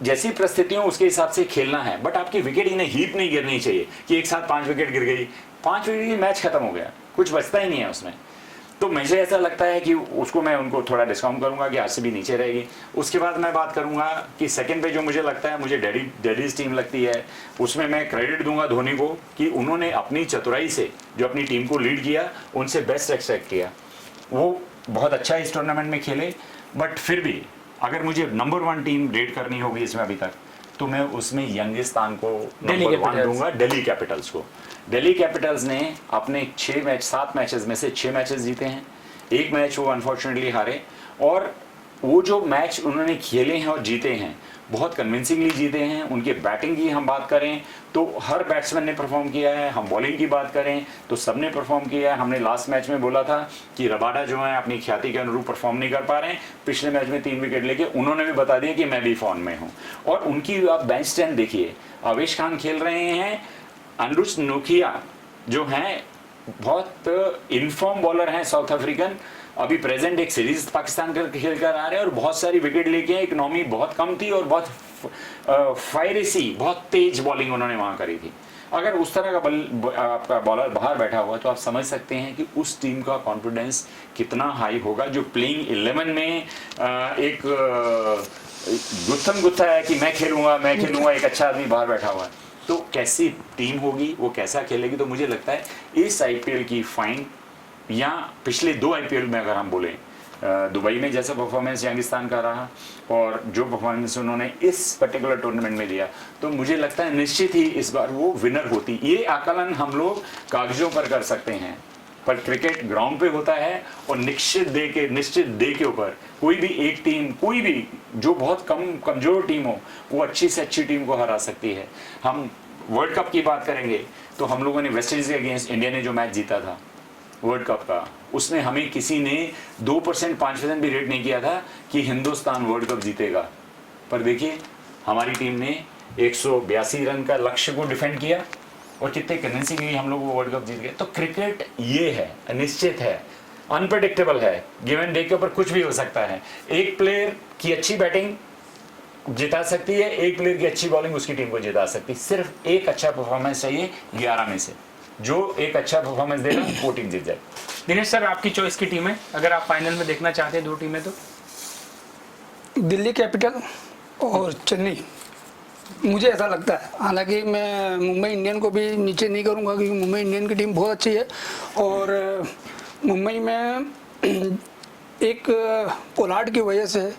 जैसी परिस्थितियों उसके हिसाब से खेलना है, बट आपकी विकेट इन्हें हीप नहीं गिरनी चाहिए कि एक साथ 5 विकेट गिर गई, 5 विकेट मैच खत्म हो गया, कुछ बचता ही नहीं है उसमें। तो मुझे ऐसा लगता है कि उसको मैं उनको थोड़ा डिस्काउंट करूंगा कि आरसीबी नीचे रहेगी। उसके बाद मैं बात करूंगा कि सेकंड पे जो मुझे लगता है, मुझे दिल्लीज टीम लगती है, उसमें मैं क्रेडिट दूंगा धोनी को कि उन्होंने अपनी चतुराई से जो अपनी टीम को लीड किया, उनसे बेस्ट एक्सपेक्ट किया। वो बहुत अच्छा इस टूर्नामेंट में खेले, बट फिर भी अगर मुझे नंबर 1 टीम रेट करनी होगी इसमें अभी तक, तो मैं उसमें यंगिस्तान को नंबर 1 दूंगा, दिल्ली कैपिटल्स को। दिल्ली कैपिटल्स ने अपने 7 मैचेस में से 6 मैचेस जीते हैं, एक मैच वो अनफॉर्चुनेटली हारे, और वो जो मैच उन्होंने खेले हैं और जीते हैं बहुत कन्विंसिंगली जीते हैं। उनके बैटिंग की हम बात करें तो हर बैट्समैन ने परफॉर्म किया है, हम बॉलिंग की बात करें तो सबने परफॉर्म किया है। हमने लास्ट मैच में बोला था कि रबाडा जो है अपनी ख्याति के अनुरूप परफॉर्म नहीं कर पा रहे हैं, पिछले मैच में 3 विकेट लेके उन्होंने भी बता दिया कि मैं भी फॉर्म में हूँ। और उनकी आप बेंच स्ट्रेंथ देखिए, आवेश खान खेल रहे हैं, अनुज नोकिया जो हैं बहुत इनफॉर्म बॉलर हैं साउथ अफ्रीकन, अभी प्रेजेंट एक सीरीज पाकिस्तान कर खेल कर आ रहे हैं और बहुत सारी विकेट लेके हैं। इकोनॉमी बहुत कम थी और बहुत फायरेसी, बहुत तेज बॉलिंग उन्होंने वहां करी थी। अगर उस तरह का आपका बॉलर बाहर बैठा हुआ तो आप समझ सकते हैं कि उस टीम का कॉन्फिडेंस कितना हाई होगा, जो प्लेइंग 11 में एक गुत्थम है कि मैं खेलूंगा, एक अच्छा आदमी बाहर बैठा हुआ है। तो कैसी टीम होगी, वो कैसा खेलेगी। तो मुझे लगता है इस आईपीएल की फाइन, या पिछले 2 आईपीएल में अगर हम बोलें, दुबई में जैसा परफॉर्मेंस यंगिस्तान का रहा और जो परफॉर्मेंस उन्होंने इस पर्टिकुलर टूर्नामेंट में दिया, तो मुझे लगता है निश्चित ही इस बार वो विनर होती। ये आकलन हम लोग कागजों पर कर सकते हैं, पर क्रिकेट ग्राउंड पे होता है और निश्चित डे के ऊपर कोई भी एक टीम, कोई भी जो बहुत कमजोर टीम हो, वो अच्छी से अच्छी टीम को हरा सकती है। हम वर्ल्ड कप की बात करेंगे तो हम लोगों ने वेस्ट इंडीज के अगेंस्ट इंडिया ने जो मैच जीता था वर्ल्ड कप का, उसमें हमें किसी ने 2% 5% भी रेट नहीं किया था कि हिंदुस्तान वर्ल्ड कप जीतेगा। पर देखिए हमारी टीम ने 182 रन का लक्ष्य को डिफेंड किया और कितने कन्विंसिंगली हम लोग वो वर्ल्ड कप जीत गए। तो क्रिकेट ये है, अनिश्चित है, अनप्रेडिक्टेबल है, गिव एंड टेक के ऊपर कुछ भी हो सकता है। एक प्लेयर की अच्छी बैटिंग जिता सकती है, एक प्लेयर की अच्छी बॉलिंग उसकी टीम को जिता सकती है। सिर्फ एक अच्छा परफॉर्मेंस चाहिए 11 में से, जो एक अच्छा परफॉर्मेंस देगा वो टीम जीत जाए। दिनेश सर, आपकी चॉइस की टीम है अगर आप फाइनल में देखना चाहते हैं 2 टीमें, तो दिल्ली कैपिटल और चेन्नई। मुझे ऐसा लगता है, हालांकि मैं मुंबई इंडियन को भी नीचे नहीं करूंगा क्योंकि मुंबई इंडियन की टीम बहुत अच्छी है और मुंबई में एक पोलार्ड की वजह से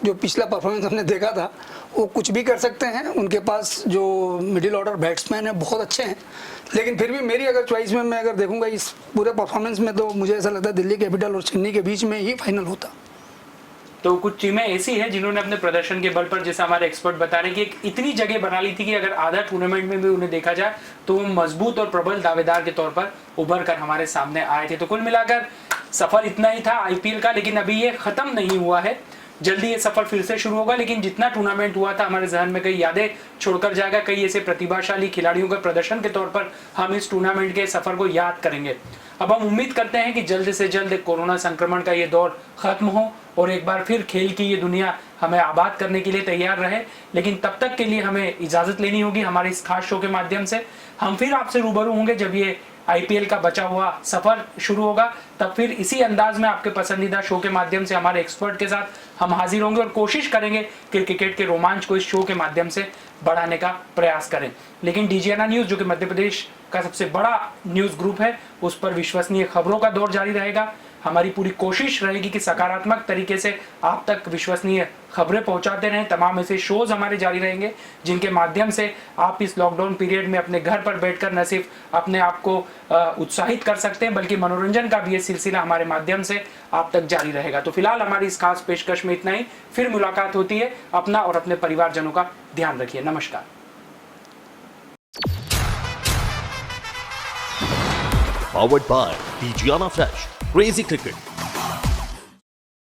जो पिछला परफॉर्मेंस हमने देखा था वो कुछ भी कर सकते हैं। उनके पास जो मिडिल ऑर्डर बैट्समैन है बहुत अच्छे हैं, लेकिन फिर भी मेरी अगर चॉइस में मैं अगर देखूंगा इस पूरे परफॉर्मेंस में, तो मुझे ऐसा लगता है दिल्ली कैपिटल और चेन्नई के बीच में ही फाइनल होता। तो कुछ टीमें ऐसी हैं जिन्होंने अपने प्रदर्शन के बल पर, जैसा हमारे एक्सपर्ट बता रहे हैं, कि एक इतनी जगह बना ली थी कि अगर आधा टूर्नामेंट में भी उन्हें देखा जाए तो वो मजबूत और प्रबल दावेदार के तौर पर उभर कर हमारे सामने आए थे। तो कुल मिलाकर सफर इतना ही था आईपीएल का, लेकिन अभी ये खत्म नहीं हुआ है, जल्दी ये सफर फिर से शुरू होगा। लेकिन जितना टूर्नामेंट हुआ था हमारे जहन में कई यादें छोड़कर जाएगा, कई ऐसे प्रतिभाशाली खिलाड़ियों के प्रदर्शन के तौर पर हम इस टूर्नामेंट के सफर को याद करेंगे। अब हम उम्मीद करते हैं कि जल्द से जल्द कोरोना संक्रमण का ये दौर खत्म हो और एक बार फिर खेल की ये दुनिया हमें आबाद करने के लिए तैयार रहे। लेकिन तब तक के लिए हमें इजाजत लेनी होगी। हमारे इस खास शो के माध्यम से हम फिर आपसे रूबरू होंगे जब ये आईपीएल का बचा हुआ सफर शुरू होगा। तब फिर इसी अंदाज में आपके पसंदीदा शो के माध्यम से हमारे एक्सपर्ट के साथ हम हाजिर होंगे और कोशिश करेंगे कि क्रिकेट के रोमांच को इस शो के माध्यम से बढ़ाने का प्रयास करें। लेकिन डीजीएनआर न्यूज, जो कि मध्य प्रदेश का सबसे बड़ा न्यूज ग्रुप है, उस पर विश्वसनीय खबरों का दौर जारी रहेगा। हमारी पूरी कोशिश रहेगी कि सकारात्मक तरीके से आप तक विश्वसनीय खबरें पहुंचाते रहें। तमाम ऐसे शोज हमारे जारी रहेंगे जिनके माध्यम से आप इस लॉकडाउन पीरियड में अपने घर पर बैठकर न सिर्फ अपने आप को उत्साहित कर सकते हैं, बल्कि मनोरंजन का भी ये सिलसिला हमारे माध्यम से आप तक जारी रहेगा। तो फिलहाल हमारी इस खास पेशकश में इतना ही। फिर मुलाकात होती है। अपना और अपने परिवारजनों का ध्यान रखिए। नमस्कार। Powered by Pijiana Fresh. Crazy Cricket.